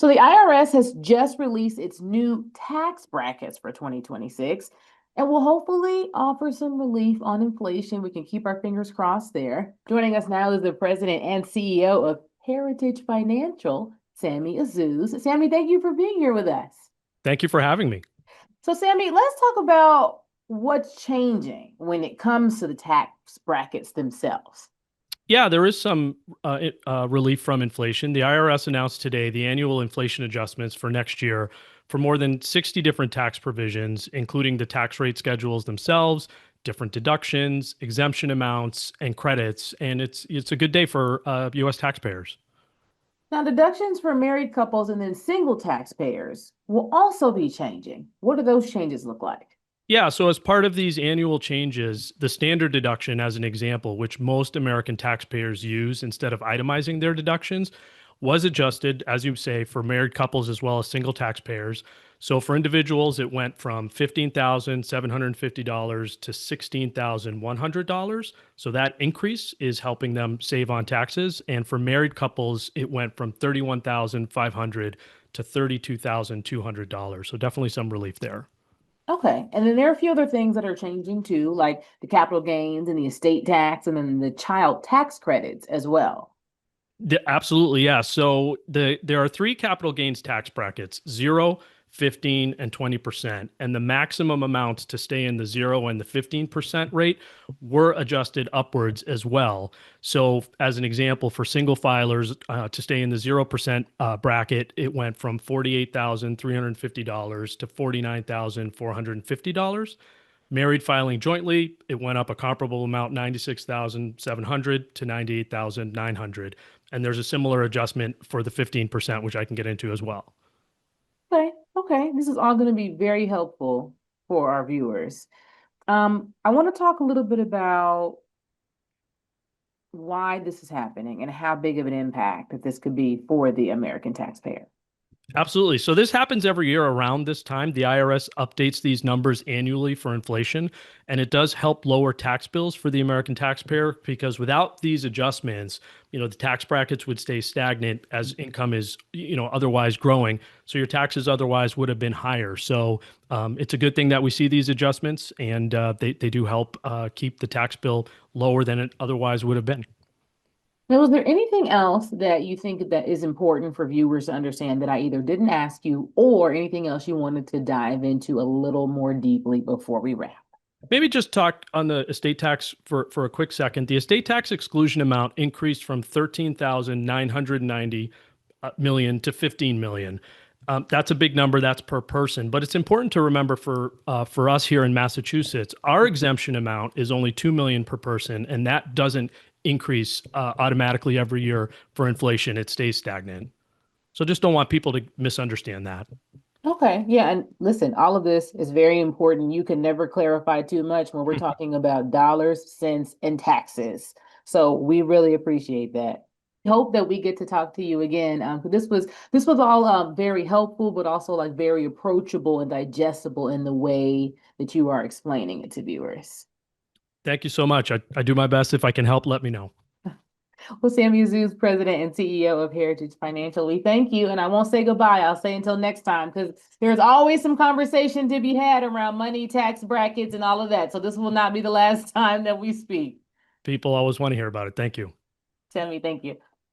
So the IRS has just released its new tax brackets for 2026 and will hopefully offer some relief on inflation. We can keep our fingers crossed there. Joining us now is the president and CEO of Heritage Financial, Sammy Azzouz. Sammy, thank you for being here with us. Thank you for having me. So, Sammy, let's talk about what's changing when it comes to the tax brackets themselves. Yeah, there is some relief from inflation. The IRS announced today the annual inflation adjustments for next year for more than 60 different tax provisions, including the tax rate schedules themselves, different deductions, exemption amounts, and credits. And it's a good day for U.S. taxpayers. Now, deductions for married couples and then single taxpayers will also be changing. What do those changes look like? Yeah, so as part of these annual changes, the standard deduction, as an example, which most American taxpayers use instead of itemizing their deductions, was adjusted, as you say, for married couples as well as single taxpayers. So for individuals, it went from $15,750 to $16,100. So that increase is helping them save on taxes. And for married couples, it went from $31,500 to $32,200. So definitely some relief there. Okay. And then there are a few other things that are changing too, like the capital gains and the estate tax and then the child tax credits as well. Absolutely, yeah. So there are three capital gains tax brackets: 0, 15, and 20%. And the maximum amounts to stay in the 0 and the 15% rate were adjusted upwards as well. So as an example, for single filers to stay in the 0% bracket, it went from $48,350 to $49,450. Married filing jointly, it went up a comparable amount, 96,700 to 98,900. And there's a similar adjustment for the 15%, which I can get into as well. Okay. Okay. This is all going to be very helpful for our viewers. I want to talk a little bit about why this is happening and how big of an impact that this could be for the American taxpayer. Absolutely. So this happens every year around this time. The IRS updates these numbers annually for inflation, and it does help lower tax bills for the American taxpayer because without these adjustments, the tax brackets would stay stagnant as income is, otherwise growing. So your taxes otherwise would have been higher. So it's a good thing that we see these adjustments, and they do help keep the tax bill lower than it otherwise would have been. Now, is there anything else that you think that is important for viewers to understand that I either didn't ask you or anything else you wanted to dive into a little more deeply before we wrap? Maybe just talk on the estate tax for a quick second. The estate tax exclusion amount increased from 13,990 million to 15 million. That's a big number. That's per person, but it's important to remember for us here in Massachusetts, our exemption amount is only 2 million per person, and that doesn't increase automatically every year for inflation. It stays stagnant. So just don't want people to misunderstand that. Okay, yeah, and listen, all of this is very important. You can never clarify too much when we're talking about dollars, cents, and taxes. So we really appreciate that. Hope that we get to talk to you again. 'Cause this was all very helpful, but also like very approachable and digestible in the way that you are explaining it to viewers. Thank you so much. I do my best. If I can help, let me know. Well, Sammy Azzouz, President and CEO of Heritage Financial, we thank you. And I won't say goodbye. I'll say until next time because there's always some conversation to be had around money, tax brackets, and all of that. So this will not be the last time that we speak. People always want to hear about it. Thank you. Sammy, thank you.